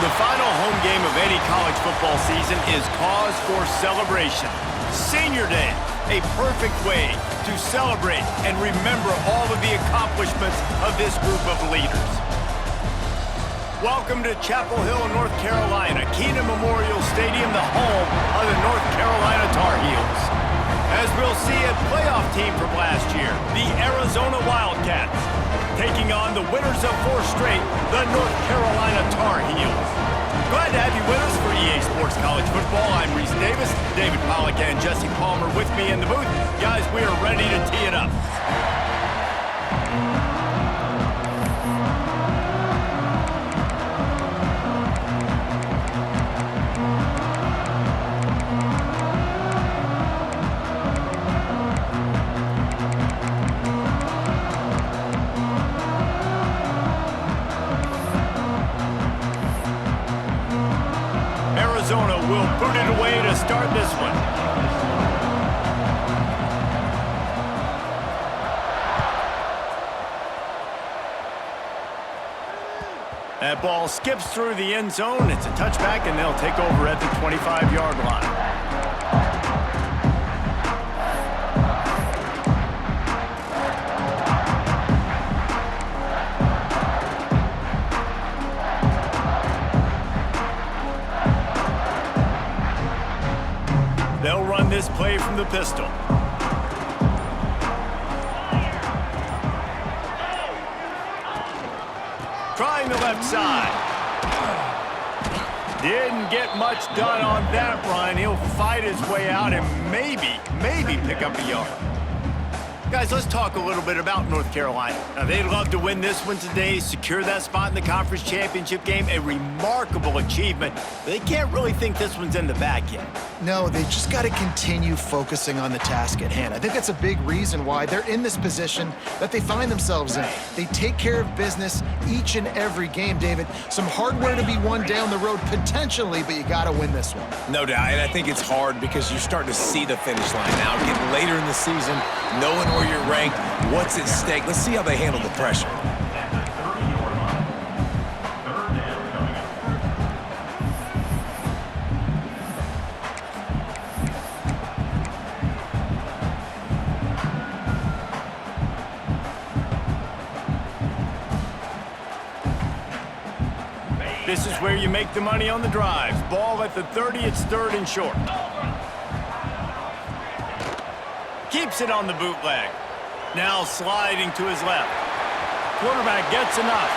The final home game of any college football season is cause for celebration. Senior Day, a perfect way to celebrate and remember all of the accomplishments of this group of leaders. Welcome to Chapel Hill, North Carolina, Kenan Memorial Stadium, the home of the North Carolina Tar Heels. As we'll see, a playoff team from last year, the Arizona Wildcats, taking on the winners of 4 straight, the North Carolina Tar Heels. Glad to have you with us for EA Sports College Football. I'm Reese Davis, David Pollack and Jesse Palmer with me in the booth. Guys, we are ready to tee it up. Arizona will boot it away to start this one. That ball skips through the end zone. It's a touchback, and they'll take over at the 25-yard line. They'll run this play from the pistol. Trying the left side. Didn't get much done on that run. He'll fight his way out and maybe pick up a yard. Guys, let's talk a little bit about North Carolina. Now, they'd love to win this one today, secure that spot in the conference championship game, a remarkable achievement. But they can't really think this one's in the bag yet. No, they just got to continue focusing on the task at hand. I think that's a big reason why they're in this position that they find themselves in. They take care of business each and every game, David. Some hardware to be won down the road potentially, but you got to win this one. No doubt, and I think it's hard because you're starting to see the finish line now. Getting later in the season, knowing where you're ranked, what's at stake. Let's see how they handle the pressure. This is where you make the money on the drives. Ball at the 30, it's 3rd and short. Keeps it on the bootleg. Now sliding to his left. Quarterback gets enough.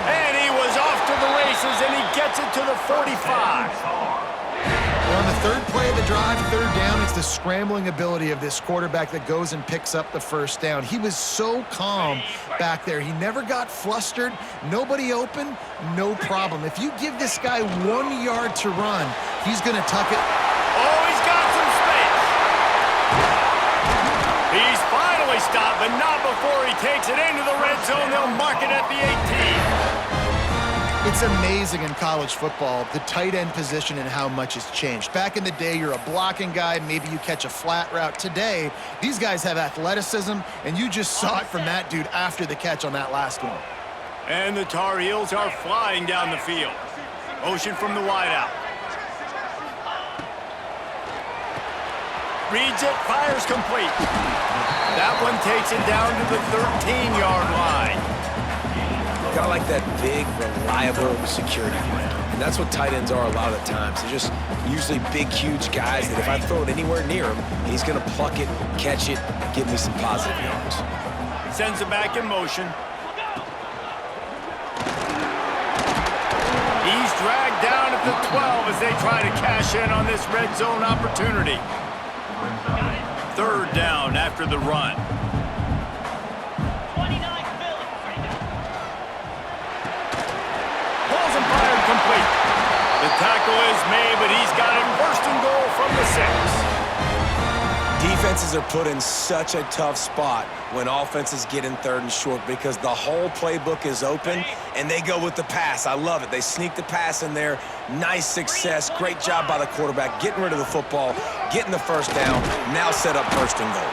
And he was off to the races, and he gets it to the 45. On the 3rd play of the drive, 3rd down, it's the scrambling ability of this quarterback that goes and picks up the 1st down. He was so calm back there. He never got flustered. Nobody open, no problem. If you give this guy 1 yard to run, he's going to tuck it. Oh, he's got some space. He's finally stopped, but not before he takes it into the red zone. They'll mark it at the 18. It's amazing in college football, the tight end position and how much has changed. Back in the day, you're a blocking guy, maybe you catch a flat route. Today, these guys have athleticism, and you just saw it from that dude after the catch on that last one. And the Tar Heels are flying down the field. Motion from the wideout. Reads it, fires complete. That one takes it down to the 13-yard line. Kind of like that big, reliable security blanket. And that's what tight ends are a lot of the times. They're just usually big, huge guys that if I throw it anywhere near him, he's going to pluck it, catch it, and give me some positive yards. Sends it back in motion. He's dragged down at the 12 as they try to cash in on this red zone opportunity. 3rd down after the run. Complete. The tackle is made, but he's got it 1st and goal from the 6. Defenses are put in such a tough spot when offenses get in 3rd and short because the whole playbook is open and they go with the pass. I love it. They sneak the pass in there. Nice success. Great job by the quarterback getting rid of the football, getting the 1st down, now set up 1st and goal.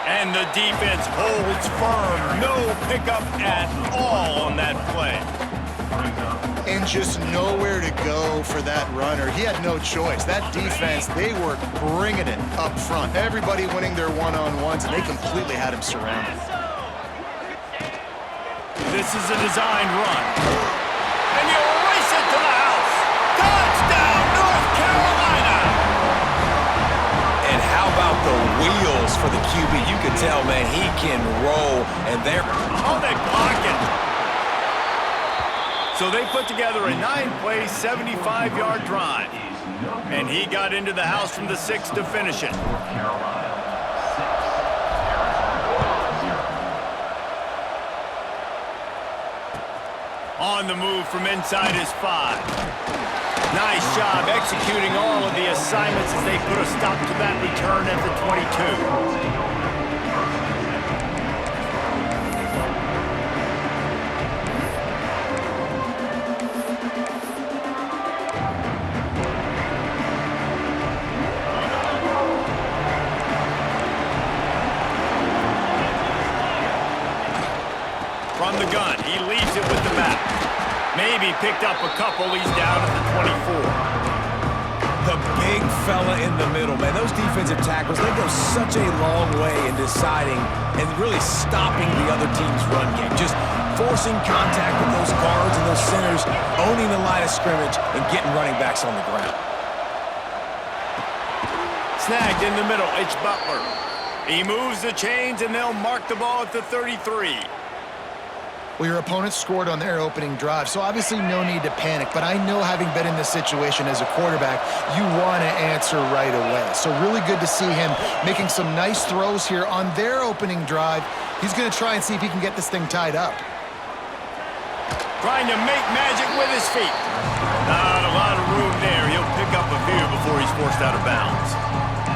And the defense holds firm. No pickup at all on that play. and just nowhere to go for that runner. He had no choice. That defense, they were bringing it up front. Everybody winning their one-on-ones, and they completely had him surrounded. This is a designed run. And you race it to the house. Touchdown, North Carolina! And how about the wheels for the QB? You can tell, man, he can roll, and they're... Oh, they block it. So they put together a 9-play, 75-yard drive. And he got into the house from the 6 to finish it. On the move from inside his 5. Nice job executing all of the assignments as they put a stop to that return at the 22. From the gun, he leaves it with the back. Maybe picked up a couple. He's down at the 24. The big fella in the middle, man. Those defensive tackles, they go such a long way in deciding and really stopping the other team's run game. Just forcing contact with those guards and those centers, owning the line of scrimmage, and getting running backs on the ground. Snagged in the middle, it's Butler. He moves the chains, and they'll mark the ball at the 33. Well, your opponent scored on their opening drive, so obviously no need to panic. But I know, having been in this situation as a quarterback, you want to answer right away. So really good to see him making some nice throws here on their opening drive. He's going to try and see if he can get this thing tied up. Trying to make magic with his feet. Not a lot of room there. He'll pick up a few before he's forced out of bounds.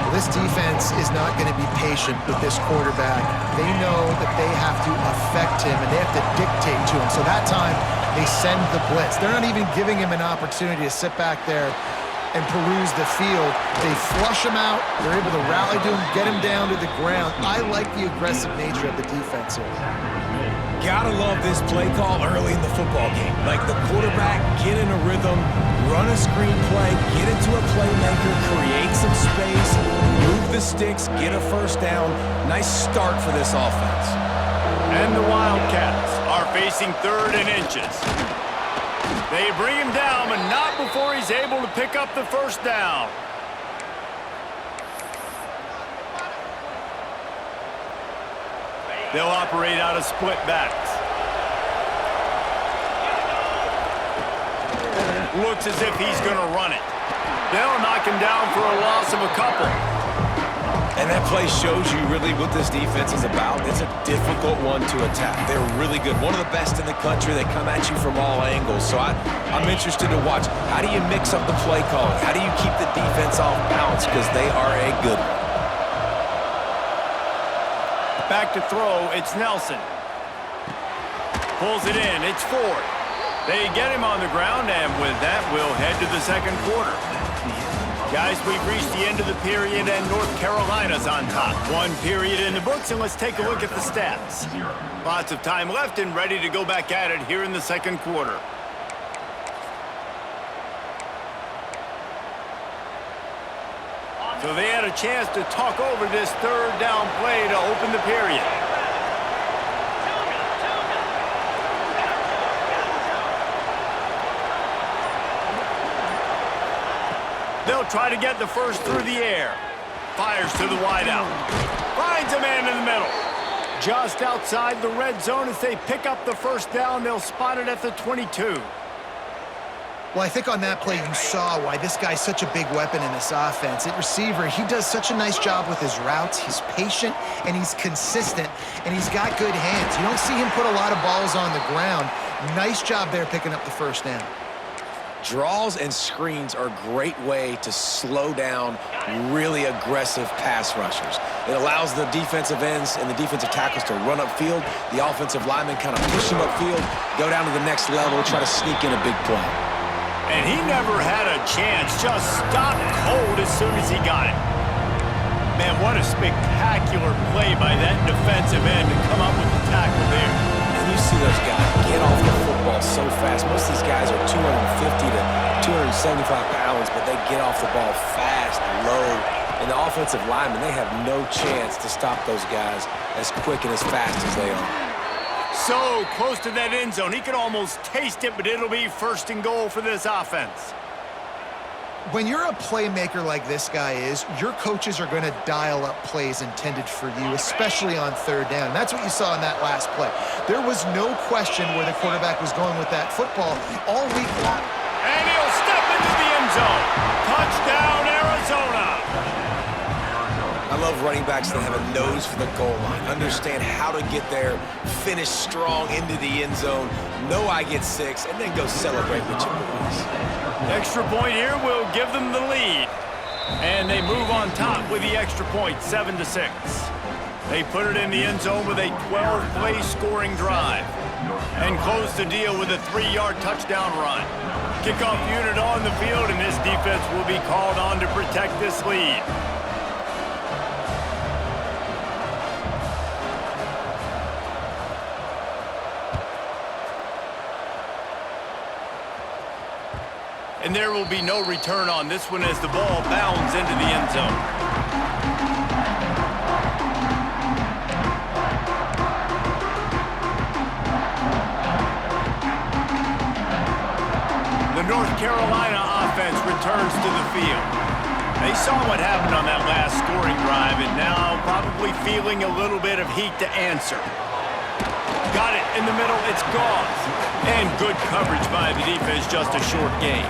Well, this defense is not going to be patient with this quarterback. They know that they have to affect him, and they have to dictate to him. So that time, they send the blitz. They're not even giving him an opportunity to sit back there and peruse the field. They flush him out. They're able to rally to him, get him down to the ground. I like the aggressive nature of the defense here. Gotta love this play call early in the football game. Like the quarterback, get in a rhythm, run a screen play, get into a playmaker, create some space, move the sticks, get a first down. Nice start for this offense. And the Wildcats are facing 3rd and inches. They bring him down, but not before he's able to pick up the first down. They'll operate out of split backs. Looks as if he's going to run it. They'll knock him down for a loss of a couple. And that play shows you really what this defense is about. It's a difficult one to attack. They're really good. One of the best in the country. They come at you from all angles. So I'm interested to watch. How do you mix up the play calling? How do you keep the defense off balance? Because they are a good one. Back to throw, it's Nelson. Pulls it in, it's Ford. They get him on the ground, and with that, we'll head to the second quarter. Guys, we've reached the end of the period, and North Carolina's on top. 1 period in the books, and let's take a look at the stats. Lots of time left and ready to go back at it here in the second quarter. So they had a chance to talk over this 3rd down play to open the period. They'll try to get the first through the air. Fires to the wideout. Finds a man in the middle. Just outside the red zone as they pick up the first down. They'll spot it at the 22. Well, I think on that play you saw why this guy's such a big weapon in this offense. At receiver, he does such a nice job with his routes. He's patient, and he's consistent, and he's got good hands. You don't see him put a lot of balls on the ground. Nice job there picking up the first down. Draws and screens are a great way to slow down really aggressive pass rushers. It allows the defensive ends and the defensive tackles to run upfield. The offensive linemen kind of push them upfield, go down to the next level, try to sneak in a big play. And he never had a chance, just stopped cold as soon as he got it. Man, what a spectacular play by that defensive end to come up with the tackle there. when you see those guys get off the football so fast, most of these guys are 250 to 275 pounds, but they get off the ball fast, low, and the offensive linemen, they have no chance to stop those guys as quick and as fast as they are. So close to that end zone. He could almost taste it, but it'll be 1st and goal for this offense. When you're a playmaker like this guy is, your coaches are going to dial up plays intended for you, especially on 3rd down. That's what you saw in that last play. There was no question where the quarterback was going with that football all week long. And he'll step into the end zone. Touchdown, Arizona. I love running backs that have a nose for the goal line, understand how to get there, finish strong into the end zone, know I get 6, and then go celebrate with your boys. Extra point here will give them the lead. And they move on top with the extra point, 7-6. They put it in the end zone with a 12-play scoring drive. And close the deal with a 3-yard touchdown run. Kickoff unit on the field, and this defense will be called on to protect this lead. And there will be no return on this one as the ball bounds into the end zone. The North Carolina offense returns to the field. They saw what happened on that last scoring drive and now probably feeling a little bit of heat to answer. Got it in the middle, it's gone. And good coverage by the defense, just a short gain.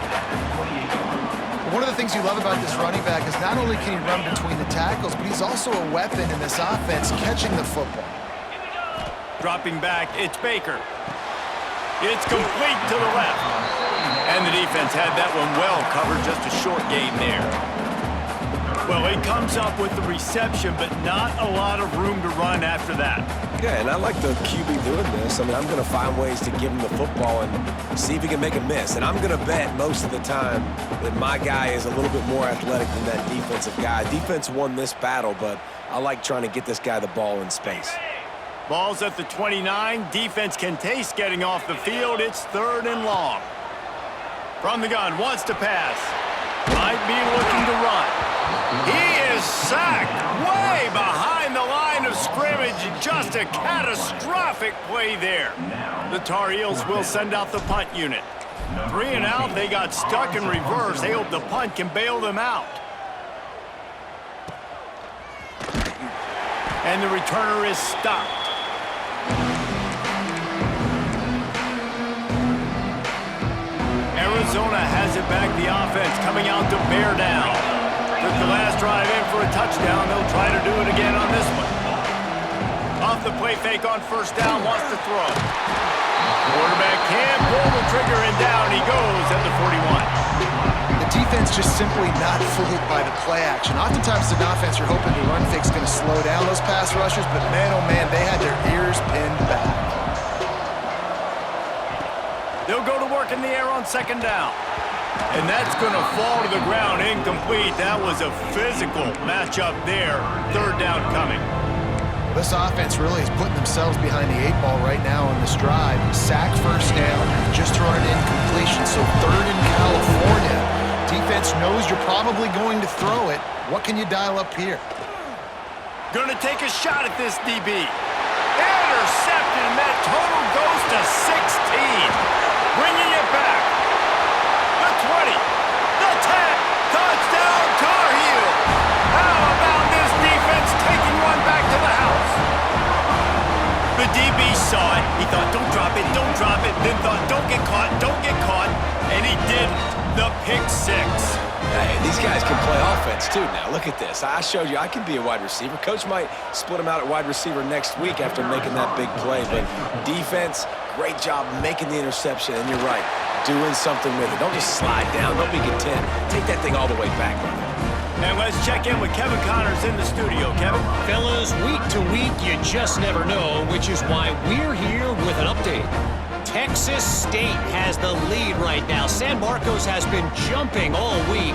One of the things you love about this running back is not only can he run between the tackles, but he's also a weapon in this offense catching the football. Dropping back, it's Baker. It's complete to the left. And the defense had that one well covered, just a short gain there. Well, he comes up with the reception, but not a lot of room to run after that. Yeah, and I like the QB doing this. I mean, I'm going to find ways to give him the football and see if he can make a miss. And I'm going to bet most of the time that my guy is a little bit more athletic than that defensive guy. Defense won this battle, but I like trying to get this guy the ball in space. Ball's at the 29. Defense can taste getting off the field. It's 3rd and long. From the gun, wants to pass. Might be looking to run. He is sacked way behind the line of scrimmage. Just a catastrophic play there. The Tar Heels will send out the punt unit. 3 and out, they got stuck in reverse. They hope the punt can bail them out. And the returner is stopped. Arizona has it back, the offense coming out to bear down. Took the last drive in for a touchdown. They'll try to do it again on this one. Off the play fake on 1st down, wants to throw. Quarterback can't pull the trigger, and down he goes at the 41. The defense just simply not fooled by the play action. Oftentimes, an offense, you're hoping the run fake's going to slow down those pass rushers, but man, oh man, they had their ears pinned back. They'll go to work in the air on 2nd down. And that's going to fall to the ground, incomplete. That was a physical matchup there. 3rd down coming. This offense really is putting themselves behind the 8 ball right now on this drive. Sack 1st down, just throwing an incompletion. So 3rd in California. Defense knows you're probably going to throw it. What can you dial up here? Going to take a shot at this DB. Intercepted, and that total goes to 16. Bringing it back. The 20. The 10. Touchdown, Tar Heels. How about this defense taking one back to the house? The DB saw it. He thought, don't drop it, don't drop it. Then thought, don't get caught, don't get caught. And he didn't. The pick 6. Hey, these guys can play offense, too, now. Look at this. I showed you I can be a wide receiver. Coach might split him out at wide receiver next week after making that big play. But defense, great job making the interception. And you're right, doing something with it. Don't just slide down. Don't be content. Take that thing all the way back, brother. And let's check in with Kevin Connors in the studio. Kevin? Fellas, week to week, you just never know, which is why we're here with an update. Texas State has the lead right now. San Marcos has been jumping all week,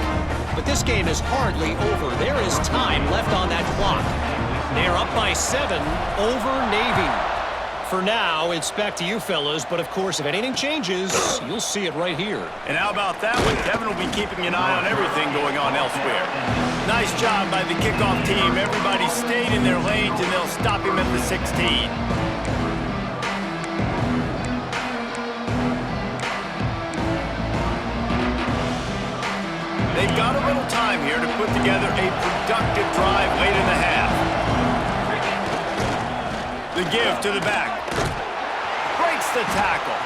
but this game is hardly over. There is time left on that clock. They're up by 7 over Navy. for now, it's back to you fellas, but of course, if anything changes, you'll see it right here. And how about that one? Kevin will be keeping an eye on everything going on elsewhere. Nice job by the kickoff team. Everybody stayed in their lanes, and they'll stop him at the 16. They've got a little time here to put together a productive drive late in the half. The give to the back. Breaks the tackle.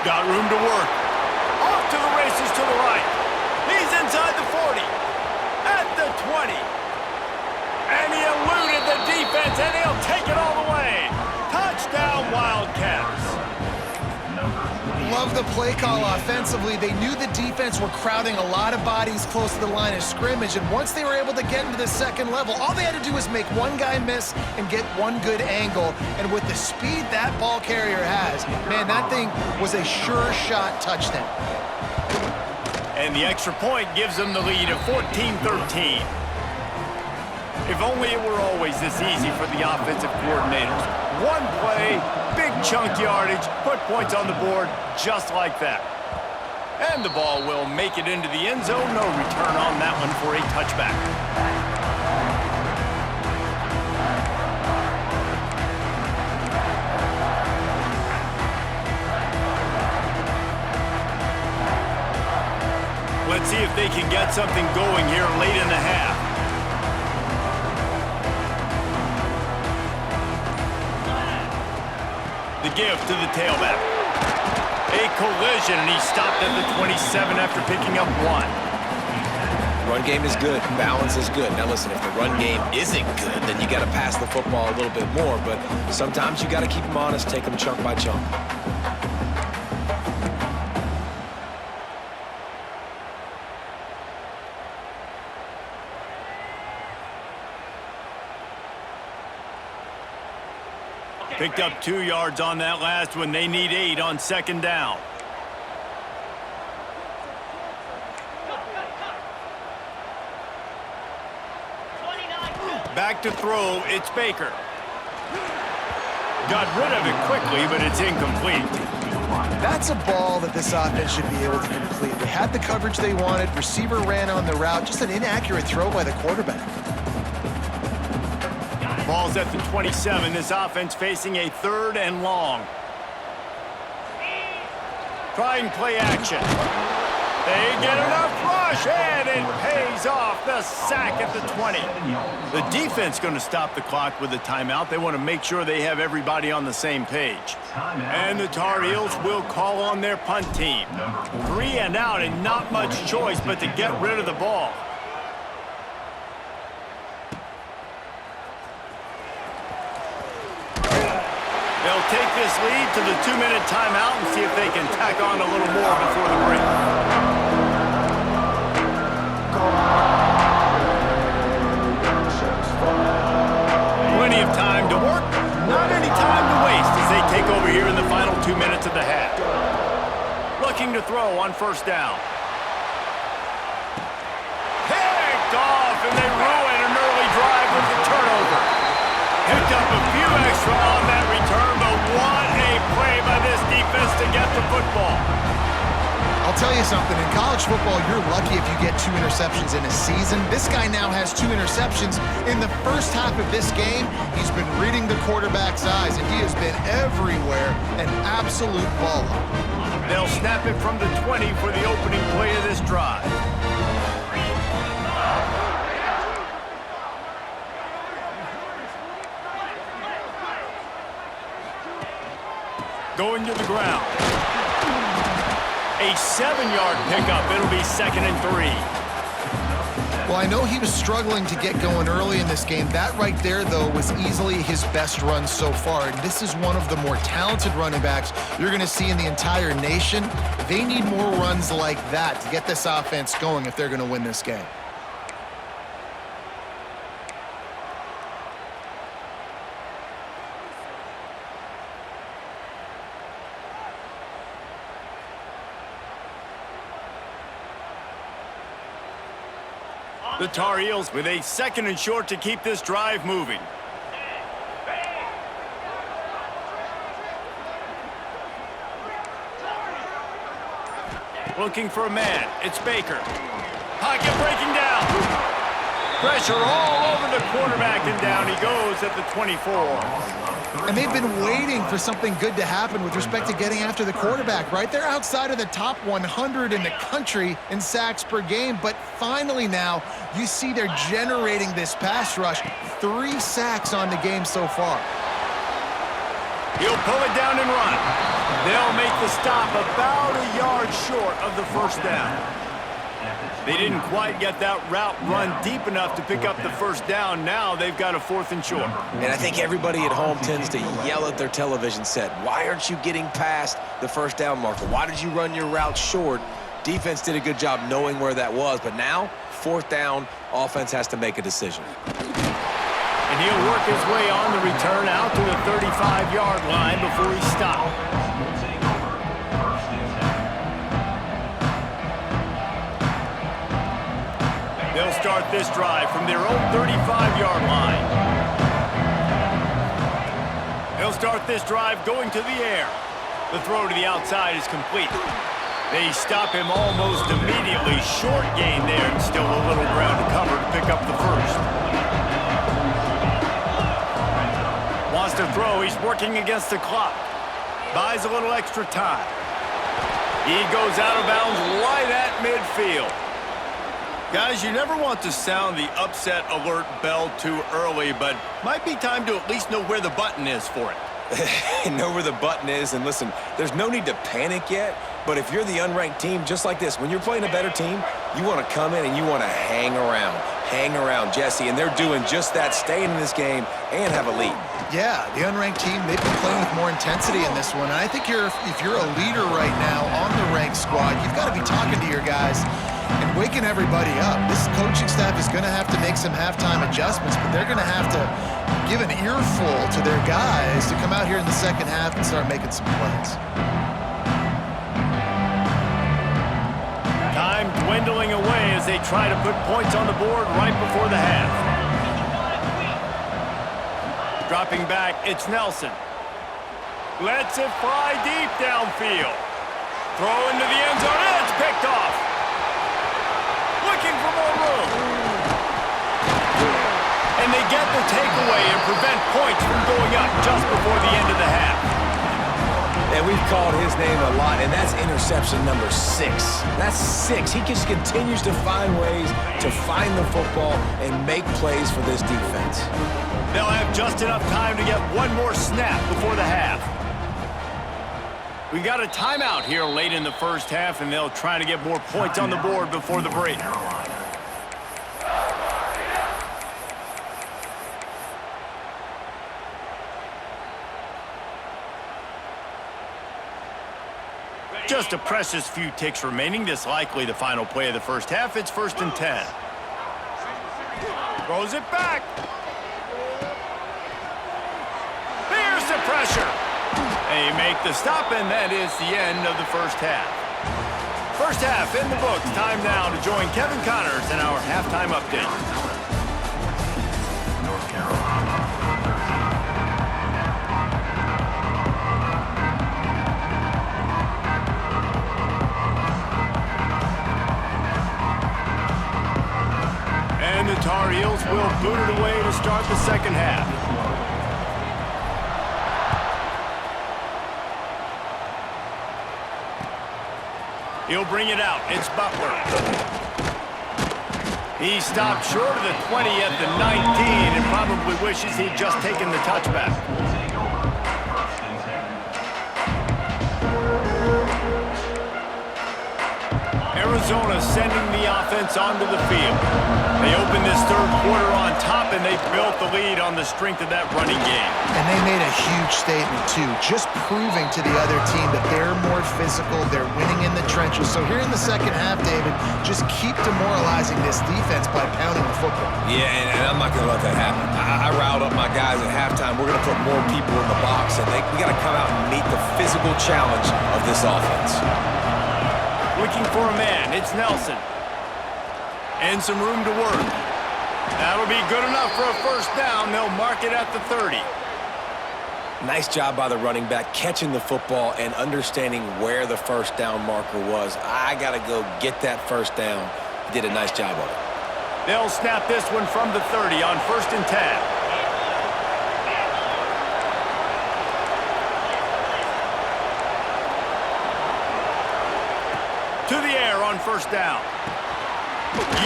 Got room to work. Off to the races to the right. He's inside the 40. At the 20. And he eluded the defense, and he'll take it all the way. Touchdown, Wildcats. Love the play call offensively. They knew the defense were crowding a lot of bodies close to the line of scrimmage, and once they were able to get into the second level, all they had to do was make one guy miss and get one good angle. And with the speed that ball carrier has, man, that thing was a sure shot touchdown. And the extra point gives them the lead of 14-13. If only it were always this easy for the offensive coordinators. One play, big chunk yardage, put points on the board just like that. And the ball will make it into the end zone. No return on that one for a touchback. Let's see if they can get something going here late in the half. The give to the tailback. A collision, and he stopped at the 27 after picking up 1. Run game is good. Balance is good. Now listen, if the run game isn't good, then you got to pass the football a little bit more. But sometimes you got to keep them honest, take them chunk by chunk. Picked up 2 yards on that last one. They need 8 on second down. Back to throw, it's Baker. Got rid of it quickly, but it's incomplete. That's a ball that this offense should be able to complete. They had the coverage they wanted. Receiver ran on the route. Just an inaccurate throw by the quarterback. Ball's at the 27. This offense facing a 3rd and long. Trying play action. They get enough rush, and it pays off. The sack at the 20. The defense going to stop the clock with a timeout. They want to make sure they have everybody on the same page. And the Tar Heels will call on their punt team. 3 and out, and not much choice but to get rid of the ball. They'll take this lead to the 2-minute timeout and see if they can tack on a little more before the break. Plenty of time to work, not any time to waste as they take over here in the final 2 minutes of the half. Looking to throw on first down. Picked off, and they ruin an early drive with the turnover. Picked up a few extra on that return, but what a play by this defense to get the football. I'll tell you something, in college football, you're lucky if you get 2 interceptions in a season. This guy now has 2 interceptions. In the first half of this game, he's been reading the quarterback's eyes, and he has been everywhere, an absolute baller. They'll snap it from the 20 for the opening play of this drive. Going to the ground. A 7-yard pickup. It'll be 2nd and 3. Well, I know he was struggling to get going early in this game. That right there, though, was easily his best run so far. And this is one of the more talented running backs you're going to see in the entire nation. They need more runs like that to get this offense going if they're going to win this game. The Tar Heels with a 2nd and short to keep this drive moving. Looking for a man. It's Baker. Pocket breaking down. Pressure all over the quarterback, and down he goes at the 24. And they've been waiting for something good to happen with respect to getting after the quarterback, right? They're outside of the top 100 in the country in sacks per game, but finally now you see they're generating this pass rush. 3 sacks on the game so far. He'll pull it down and run. They'll make the stop about a yard short of the first down. They didn't quite get that route run deep enough to pick up the first down. Now they've got a 4th and short. And I think everybody at home tends to yell at their television set, why aren't you getting past the first down marker? Why did you run your route short? Defense did a good job knowing where that was, but now, 4th down, offense has to make a decision. And he'll work his way on the return out to the 35-yard line before he stops. They'll start this drive from their own 35-yard line. They'll start this drive going to the air. The throw to the outside is complete. They stop him almost immediately. Short gain there, and still a little ground to cover to pick up the first. Wants to throw. He's working against the clock. Buys a little extra time. He goes out of bounds right at midfield. Guys, you never want to sound the upset alert bell too early, but might be time to at least know where the button is for it. Know where the button is, and listen, there's no need to panic yet, but if you're the unranked team, just like this, when you're playing a better team, you want to come in and you want to hang around, Jesse, and they're doing just that, staying in this game and have a lead. Yeah, the unranked team, they've been playing with more intensity in this one, and I think if you're a leader right now on the ranked squad, you've got to be talking to your guys and waking everybody up. This coaching staff is going to have to make some halftime adjustments, but they're going to have to give an earful to their guys to come out here in the second half and start making some plays. Time dwindling away as they try to put points on the board right before the half. Dropping back, it's Nelson. Lets it fly deep downfield. Throw into the end zone, and it's picked off. Looking for more room. And they get the takeaway and prevent points from going up just before the end of the half. And we've called his name a lot, and that's interception number 6. That's 6. He just continues to find ways to find the football and make plays for this defense. They'll have just enough time to get one more snap before the half. We got a timeout here late in the first half, and they'll try to get more points on the board before the break. Just a precious few ticks remaining. This likely the final play of the first half. It's 1st and 10. Throws it back. There's the pressure. They make the stop, and that is the end of the first half. First half in the books. Time now to join Kevin Connors in our halftime update. And the Tar Heels will boot it away to start the second half. He'll bring it out. It's Butler. He stopped short of the 20 at the 19 and probably wishes he'd just taken the touchback. Arizona sending the offense onto the field. They open this third quarter on top, and they built the lead on the strength of that running game. And they made a huge statement, too, just proving to the other team that they're more physical, they're winning in the trenches. So here in the second half, David, just keep demoralizing this defense by pounding the football. Yeah, and I'm not going to let that happen. I riled up my guys at halftime. We're going to put more people in the box, and we got to come out and meet the physical challenge of this offense. Looking for a man, it's Nelson. And some room to work. That'll be good enough for a first down. They'll mark it at the 30. Nice job by the running back, catching the football and understanding where the first down marker was. I got to go get that first down. He did a nice job of it. They'll snap this one from the 30 on 1st and 10. To the air on 1st down.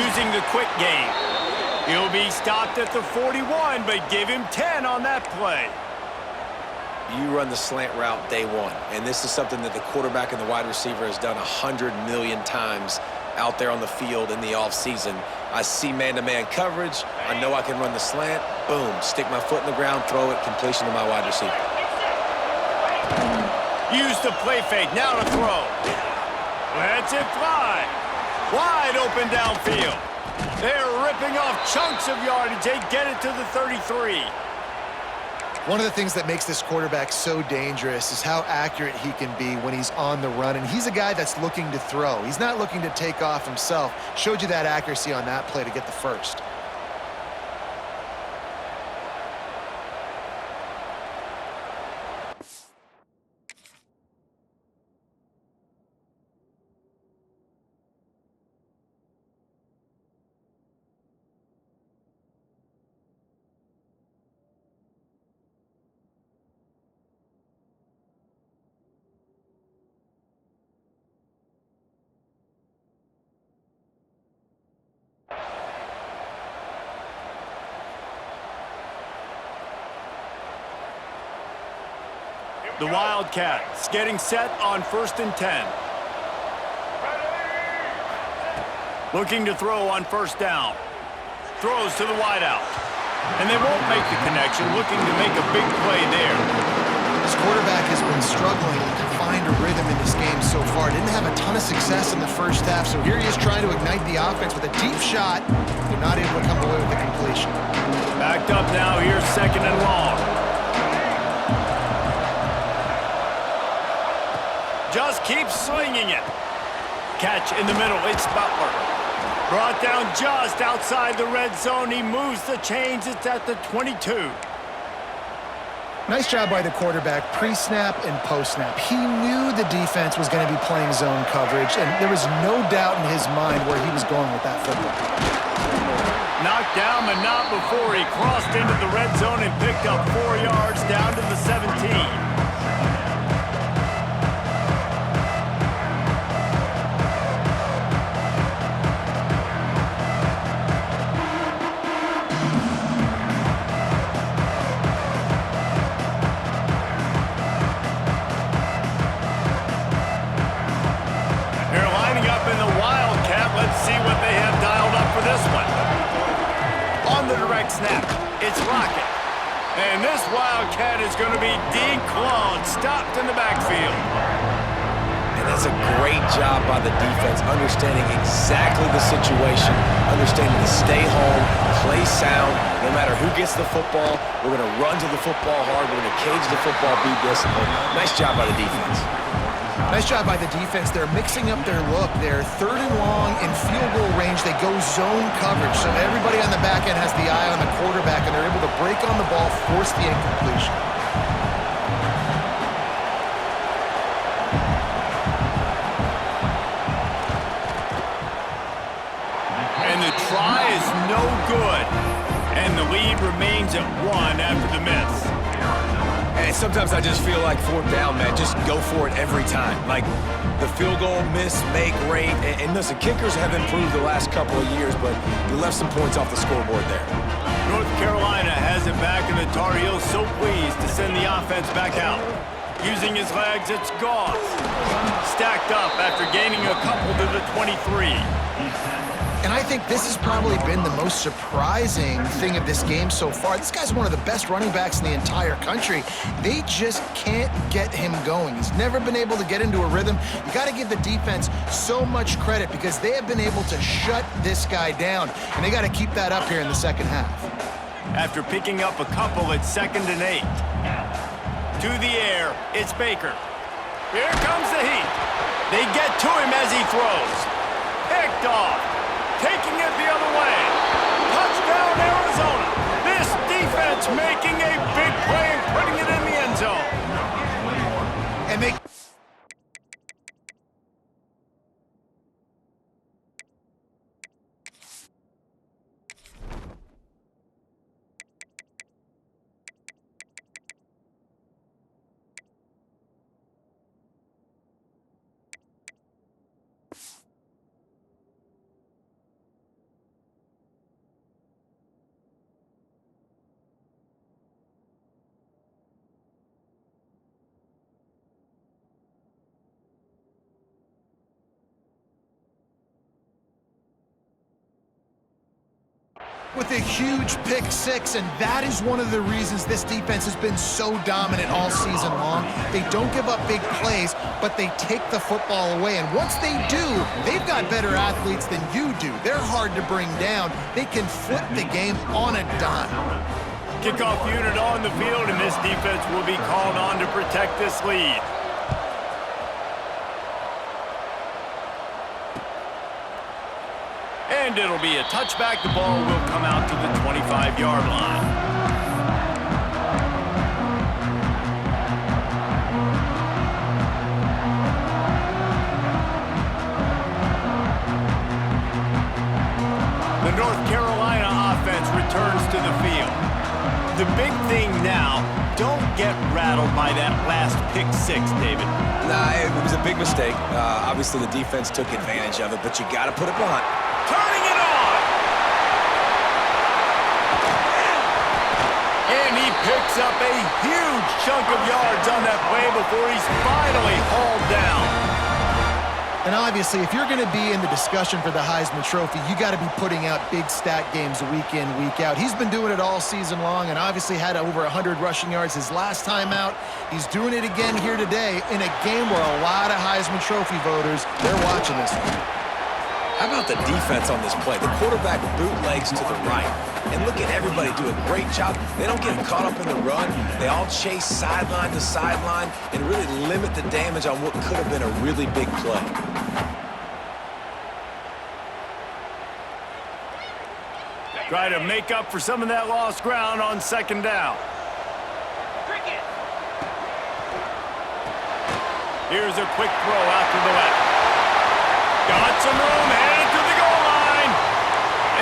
Using the quick game. He'll be stopped at the 41, but give him 10 on that play. You run the slant route day one, and this is something that the quarterback and the wide receiver has done 100 million times out there on the field in the offseason. I see man-to-man coverage. I know I can run the slant. Boom, stick my foot in the ground, throw it, completion to my wide receiver. Use the play fake, now to throw. Lets it fly. Wide open downfield. They're ripping off chunks of yardage. They get it to the 33. One of the things that makes this quarterback so dangerous is how accurate he can be when he's on the run. And he's a guy that's looking to throw. He's not looking to take off himself. Showed you that accuracy on that play to get the first. The Wildcats getting set on 1st and 10. Looking to throw on 1st down. Throws to the wideout. And they won't make the connection, looking to make a big play there. This quarterback has been struggling to find a rhythm in this game so far. Didn't have a ton of success in the first half, so here he is trying to ignite the offense with a deep shot. They're not able to come away with the completion. Backed up now, here's 2nd and long. Just keeps swinging it. Catch in the middle, it's Butler. Brought down just outside the red zone. He moves the chains, it's at the 22. Nice job by the quarterback, pre-snap and post-snap. He knew the defense was going to be playing zone coverage, and there was no doubt in his mind where he was going with that football. Knocked down, but not before he crossed into the red zone and picked up 4 yards down to the 17. Snap. It's Rocket. And this Wildcat is going to be declawed, stopped in the backfield. And that's a great job by the defense, understanding exactly the situation, understanding to stay home, play sound. No matter who gets the football, we're going to run to the football hard. We're going to cage the football, be disciplined. Nice job by the defense. Nice job by the defense. They're mixing up their look. They're 3rd and long in field goal range. They go zone coverage. So everybody on the back end has the eye on the quarterback, and they're able to break on the ball, force the incompletion. And the try is no good. And the lead remains at 1 after the miss. And sometimes I just feel like 4th down, man, just go for it every time. Like the field goal, miss, make, rate. And listen, kickers have improved the last couple of years, but they left some points off the scoreboard there. North Carolina has it back, and the Tar Heels so pleased to send the offense back out. Using his legs, it's Goss. Stacked up after gaining a couple to the 23. And I think this has probably been the most surprising thing of this game so far. This guy's one of the best running backs in the entire country. They just can't get him going. He's never been able to get into a rhythm. You got to give the defense so much credit because they have been able to shut this guy down. And they got to keep that up here in the second half. After picking up a couple at 2nd and 8. To the air, it's Baker. Here comes the heat. They get to him as he throws. Picked off. Taking it the other way. Touchdown, Arizona. This defense making a big play and putting it in the end zone. with a huge pick six, and that is one of the reasons this defense has been so dominant all season long. They don't give up big plays, but they take the football away, and once they do, they've got better athletes than you do. They're hard to bring down. They can flip the game on a dime. Kickoff unit on the field, and this defense will be called on to protect this lead. And it'll be a touchback. The ball will come out to the 25-yard line. The North Carolina offense returns to the field. The big thing now, don't get rattled by that last pick six, David. Nah, it was a big mistake. Obviously, the defense took advantage of it, but you got to put it behind. Turning it on! And he picks up a huge chunk of yards on that play before he's finally hauled down. And obviously, if you're going to be in the discussion for the Heisman Trophy, you got to be putting out big stat games week in, week out. He's been doing it all season long and obviously had over 100 rushing yards his last time out. He's doing it again here today in a game where a lot of Heisman Trophy voters, they're watching this one. How about the defense on this play? The quarterback bootlegs to the right. And look at everybody do a great job. They don't get caught up in the run. They all chase sideline to sideline and really limit the damage on what could have been a really big play. Try to make up for some of that lost ground on second down. Here's a quick throw out to the left. Got some room, headed to the goal line.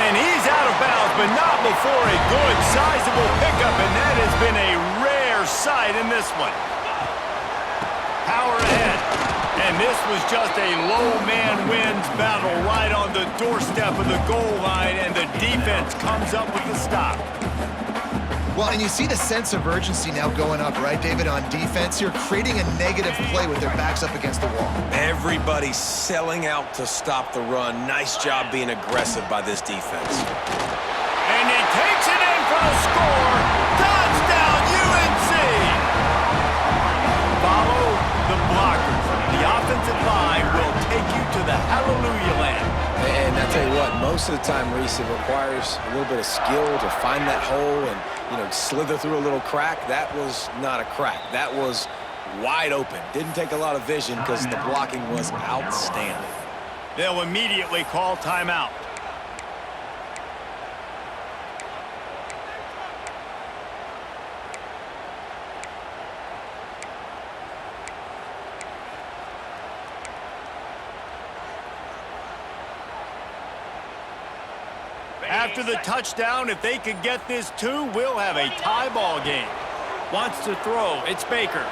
And he's out of bounds, but not before a good, sizable pickup, and that has been a rare sight in this one. Power ahead. And this was just a low man wins battle right on the doorstep of the goal line, and the defense comes up with the stop. Well, and you see the sense of urgency now going up, right, David, on defense. You're creating a negative play with their backs up against the wall. Everybody's selling out to stop the run. Nice job being aggressive by this defense. And he takes it in for the score. Touchdown, UNC! Follow the blockers. The offensive line will take you to the hallelujah land. And I tell you what, most of the time, Reese, it requires a little bit of skill to find that hole and, slither through a little crack. That was not a crack. That was wide open. Didn't take a lot of vision because the blocking was outstanding. They'll immediately call timeout. After the touchdown, if they could get this two, we'll have a tie ball game. Wants to throw. It's Baker.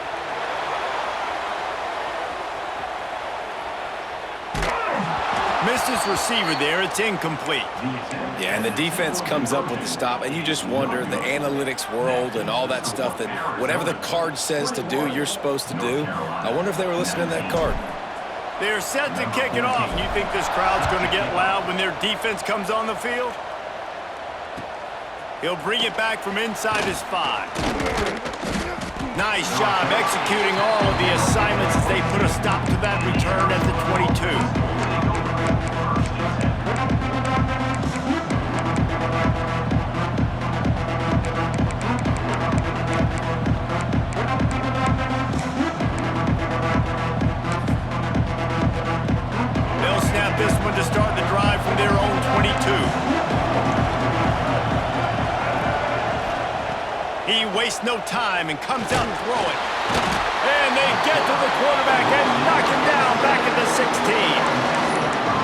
Missed his receiver there. It's incomplete. Yeah, and the defense comes up with the stop, and you just wonder, the analytics world and all that stuff, that whatever the card says to do, you're supposed to do. I wonder if they were listening to that card. They're set to kick it off. You think this crowd's going to get loud when their defense comes on the field? He'll bring it back from inside his 5. Nice job executing all of the assignments as they put a stop to that return at the 22. This one to start the drive from their own 22. He wastes no time and comes out throwing. And they get to the quarterback and knock him down back at the 16.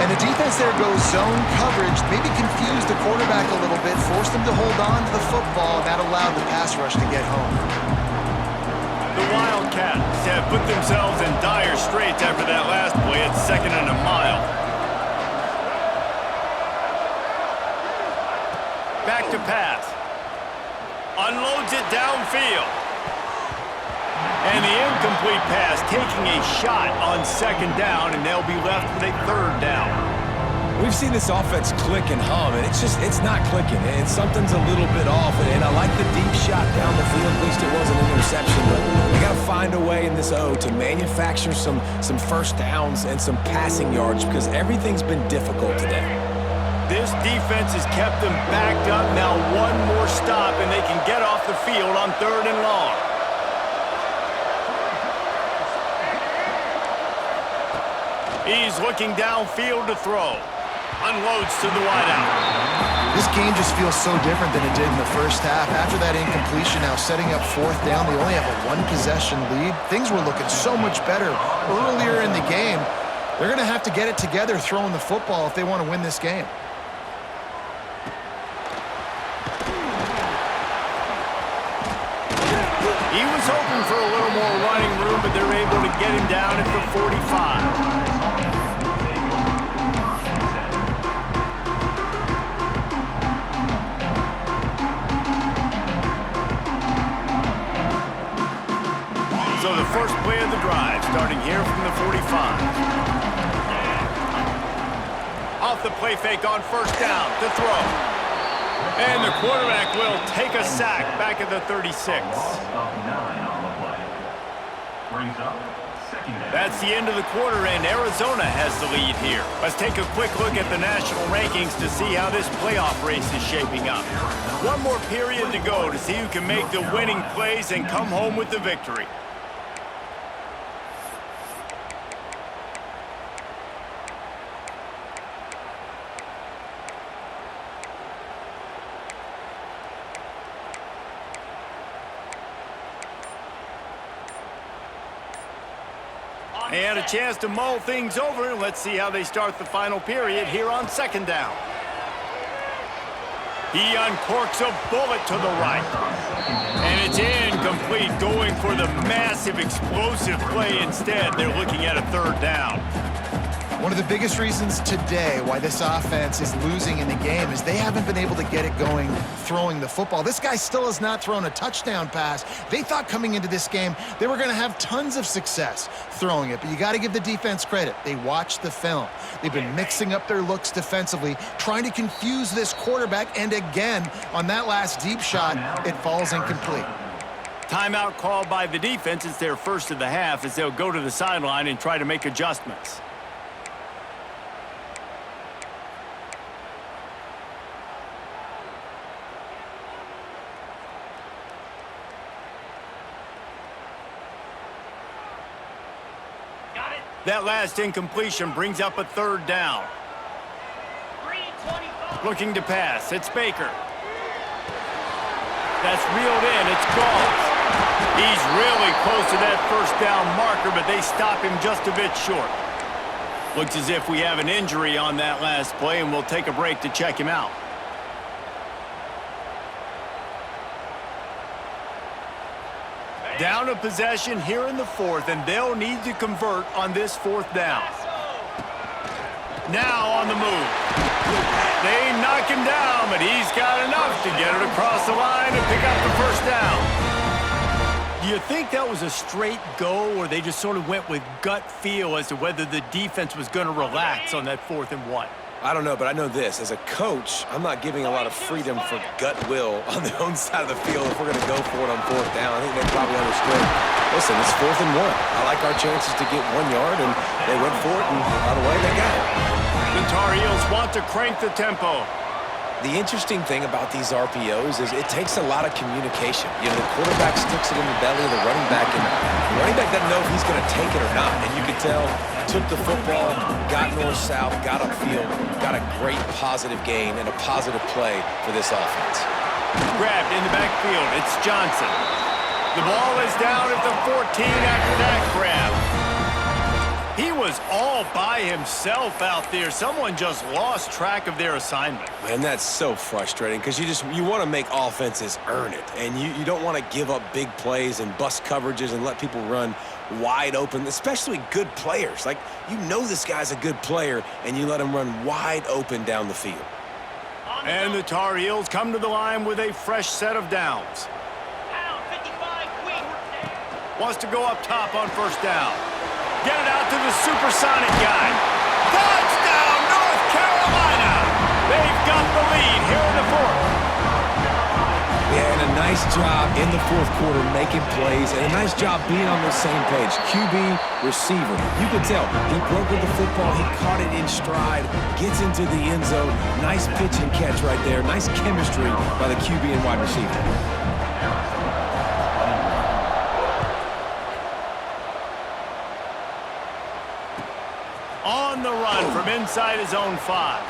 And the defense there goes zone coverage, maybe confused the quarterback a little bit, forced him to hold on to the football, and that allowed the pass rush to get home. The Wildcats have put themselves in dire straits after that last play at 2nd and a mile. Back to pass. Unloads it downfield. And the incomplete pass taking a shot on 2nd down, and they'll be left with a 3rd down. We've seen this offense click and hum, and it's not clicking, and something's a little bit off. And I like the deep shot down the field. At least it was an interception, but they got to find a way in this O to manufacture some first downs and some passing yards because everything's been difficult today. This defense has kept them backed up. Now one more stop, and they can get off the field on 3rd and long. He's looking downfield to throw. Unloads to the wideout. This game just feels so different than it did in the first half. After that incompletion, now setting up 4th down, they only have a 1-possession lead. Things were looking so much better earlier in the game. They're going to have to get it together throwing the football if they want to win this game. He was hoping for a little more running room, but they're able to get him down at the 45. So the first play of the drive, starting here from the 45. Off the play fake on 1st down to throw. And the quarterback will take a sack back at the 36. That's the end of the quarter, and Arizona has the lead here. Let's take a quick look at the national rankings to see how this playoff race is shaping up. One more period to go to see who can make the winning plays and come home with the victory. They had a chance to mull things over. Let's see how they start the final period here on 2nd down. He uncorks a bullet to the right. And it's incomplete, going for the massive explosive play instead. They're looking at a 3rd down. One of the biggest reasons today why this offense is losing in the game is they haven't been able to get it going throwing the football. This guy still has not thrown a touchdown pass. They thought coming into this game they were going to have tons of success throwing it, but you got to give the defense credit. They watched the film. They've been mixing up their looks defensively, trying to confuse this quarterback, and again, on that last deep shot, it falls incomplete. Timeout called by the defense. It's their first of the half as they'll go to the sideline and try to make adjustments. That last incompletion brings up a 3rd down. Looking to pass. It's Baker. That's reeled in. It's Goff. He's really close to that 1st down marker, but they stop him just a bit short. Looks as if we have an injury on that last play, and we'll take a break to check him out. Down a possession here in the 4th, and they'll need to convert on this 4th down. Now on the move. They knock him down, but he's got enough to get it across the line and pick up the 1st down. Do you think that was a straight go, or they just sort of went with gut feel as to whether the defense was going to relax on that 4th and 1? I don't know, but I know this. As a coach, I'm not giving a lot of freedom for gut will on their own side of the field if we're going to go for it on 4th down. I think they probably understood, listen, it's 4th and 1. I like our chances to get 1 yard, and they went for it, and by the way, they got it. The Tar Heels want to crank the tempo. The interesting thing about these RPOs is it takes a lot of communication. You know, the quarterback sticks it in the belly of the running back, and the running back doesn't know if he's going to take it or not. And you can tell, took the football, got north-south, got upfield, got a great positive gain and a positive play for this offense. Grabbed in the backfield. It's Johnson. The ball is down at the 14 after that grab. He was all by himself out there. Someone just lost track of their assignment. Man, that's so frustrating because you want to make offenses earn it, and you don't want to give up big plays and bust coverages and let people run wide open, especially good players. Like, you know this guy's a good player, and you let him run wide open down the field. And the Tar Heels come to the line with a fresh set of downs. Wants to go up top on 1st down. Get it out to the supersonic guy. Touchdown, North Carolina! Carolina. They've got the lead here in the fourth. Yeah, and a nice job in the fourth quarter making plays, and a nice job being on the same page. QB, receiver. You could tell he broke with the football. He caught it in stride, gets into the end zone. Nice pitch and catch right there. Nice chemistry by the QB and wide receiver. On the run from inside his own 5.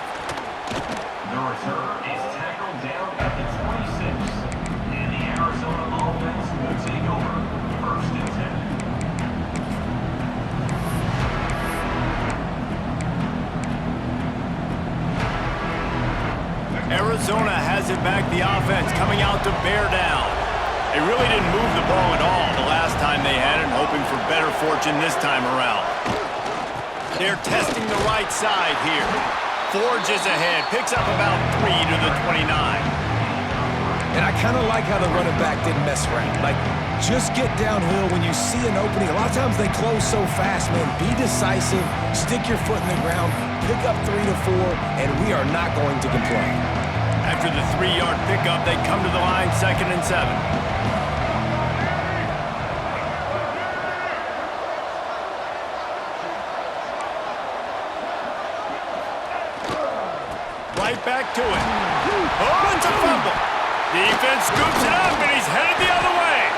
The return is tackled down at the 26. And the Arizona offense will take over. First and 10. Arizona has it back, the offense coming out to bear down. They really didn't move the ball at all the last time they had it, hoping for better fortune this time around. They're testing the right side here. Forges ahead, picks up about 3 to the 29. And I kind of like how the running back didn't mess around. Like, just get downhill when you see an opening. A lot of times they close so fast, man. Be decisive, stick your foot in the ground, pick up 3 to 4, and we are not going to complain. After the 3-yard pickup, they come to the line, 2nd and 7. Right back to it. Oh, it's a fumble. Defense scoops it up, and he's headed the other way.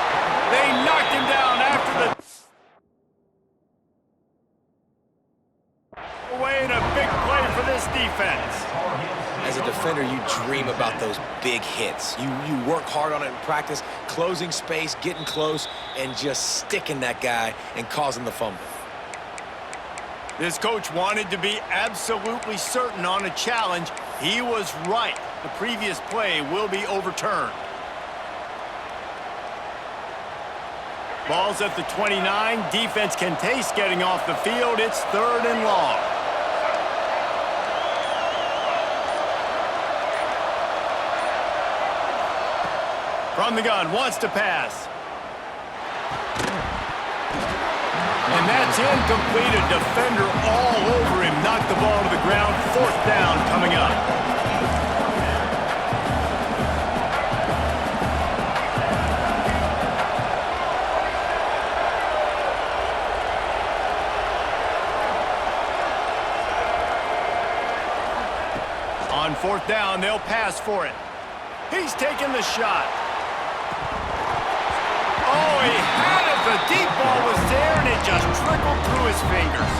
They knocked him down after the... away in a big play for this defense. As a defender, you dream about those big hits. You work hard on it in practice, closing space, getting close, and just sticking that guy and causing the fumble. This coach wanted to be absolutely certain on a challenge. He was right. The previous play will be overturned. Ball's at the 29. Defense can taste getting off the field. It's 3rd and long. From the gun, wants to pass. And that's incomplete. A defender all over him. Knocked the ball to the ground. 4th down coming up. On 4th down, they'll pass for it. He's taking the shot. Oh, he had it. The deep ball was there, and it just trickled through his fingers.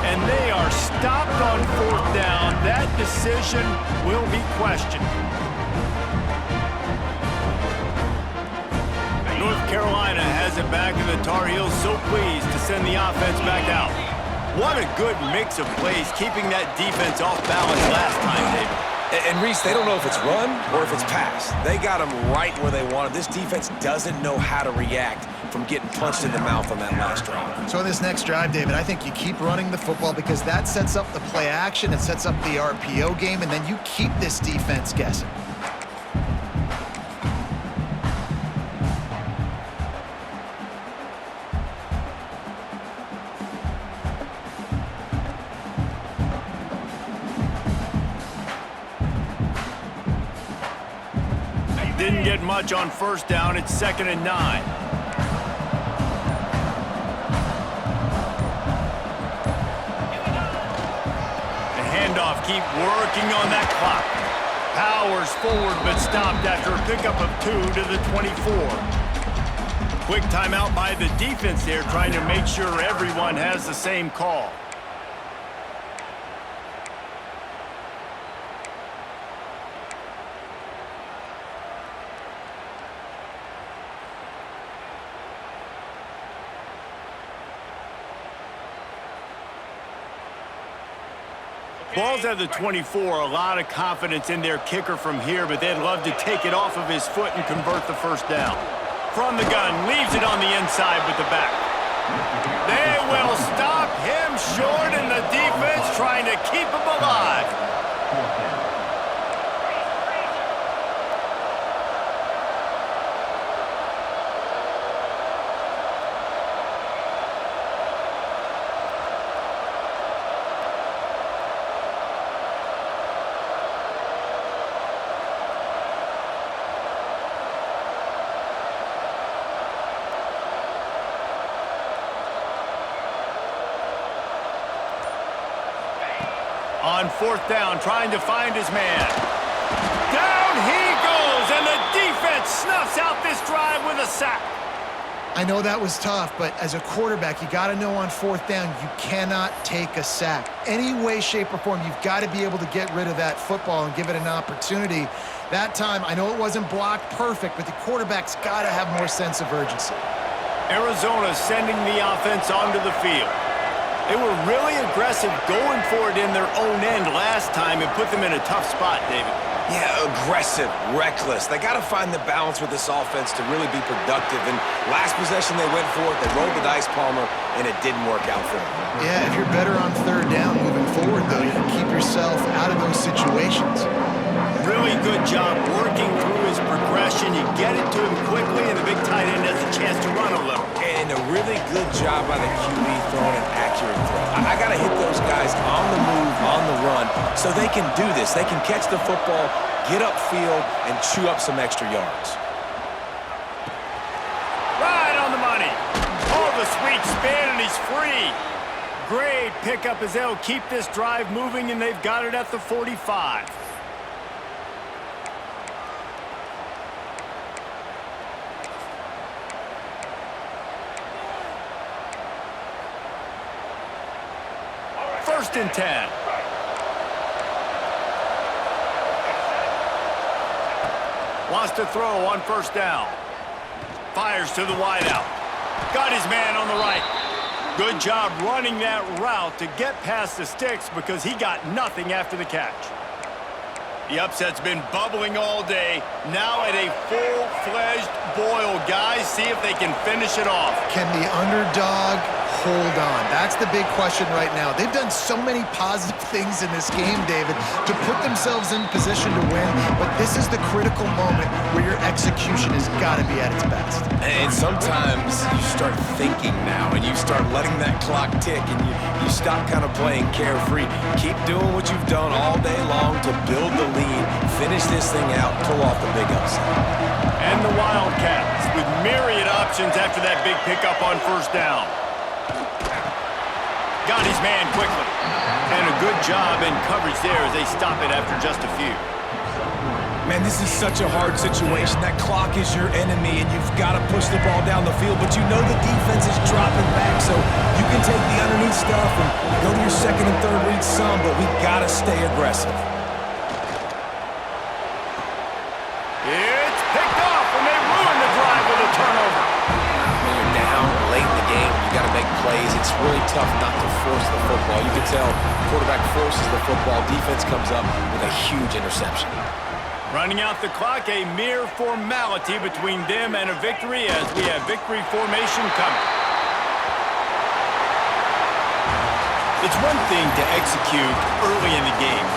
And they are stopped on 4th down. That decision will be questioned. North Carolina has it back, and the Tar Heels so pleased to send the offense back out. What a good mix of plays, keeping that defense off balance last time, David. And Reese, they don't know if it's run or if it's pass. They got them right where they wanted. This defense doesn't know how to react from getting punched in the mouth on that last drive. So in this next drive, David, I think you keep running the football because that sets up the play action, it sets up the RPO game, and then you keep this defense guessing. Didn't get much on 1st down. It's 2nd and 9. The handoff, keep working on that clock. Powers forward, but stopped after a pickup of 2 to the 24. Quick timeout by the defense there, trying to make sure everyone has the same call. Ball's at the 24, a lot of confidence in their kicker from here, but they'd love to take it off of his foot and convert the 1st down. From the gun, leaves it on the inside with the back. They will stop him short, and the defense trying to keep him alive. On fourth down, trying to find his man. Down he goes, and the defense snuffs out this drive with a sack. I know that was tough, but as a quarterback, you got to know on fourth down, you cannot take a sack. Any way, shape, or form, you've got to be able to get rid of that football and give it an opportunity. That time, I know it wasn't blocked perfect, but the quarterback's got to have more sense of urgency. Arizona sending the offense onto the field. They were really aggressive going for it in their own end last time and put them in a tough spot, David. Yeah, aggressive, reckless. They got to find the balance with this offense to really be productive. And last possession they went for it, they rolled the dice, Palmer, and it didn't work out for them. Yeah, if you're better on third down moving forward, though, you can keep yourself out of those situations. Really good job working through his progression. You get it to him quickly, and the big tight end has a chance to run a little. And a really good job by the QB throwing an accurate throw. I got to hit those guys on the move, on the run, so they can do this. They can catch the football, get upfield, and chew up some extra yards. Right on the money. Oh, the sweet spin, and he's free. Great pickup as they'll keep this drive moving, and they've got it at the 45. First and 10. Wants to throw on first down. Fires to the wideout. Got his man on the right. Good job running that route to get past the sticks because he got nothing after the catch. The upset's been bubbling all day. Now at a full-fledged boil. Guys, see if they can finish it off. Can the underdog hold on? That's the big question right now. They've done so many positive things in this game, David, to put themselves in position to win, but this is the critical moment where your execution has got to be at its best. And sometimes you start thinking now, and you start letting that clock tick, and you stop kind of playing carefree. Keep doing what you've done all day long to build the lead, finish this thing out, pull off the big upset. And the Wildcats with myriad options after that big pickup on first down. Got his man quickly. And a good job in coverage there as they stop it after just a few. Man, this is such a hard situation. That clock is your enemy, and you've got to push the ball down the field, but you know the defense is dropping back, so you can take the underneath stuff and go to your second and third read some, but we've got to stay aggressive. It's picked off, and they ruin the drive with a turnover. When you're down late in the game, you got to make plays. It's really tough not to force the football. You can tell quarterback forces the football. Defense comes up with a huge interception. Running out the clock, a mere formality between them and a victory as we have victory formation coming. It's one thing to execute early in the game.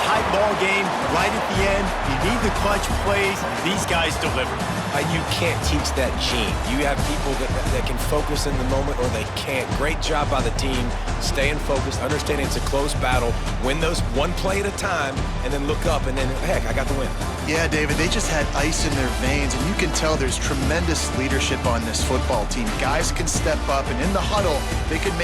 Tight ball game, right at the end, you need the clutch plays. These guys deliver. You can't teach that gene. You have people that can focus in the moment or they can't. Great job by the team, staying focused, understanding it's a close battle, win those one play at a time, and then look up and then, heck, I got the win. Yeah, David, they just had ice in their veins, and you can tell there's tremendous leadership on this football team. Guys can step up, and in the huddle, they can make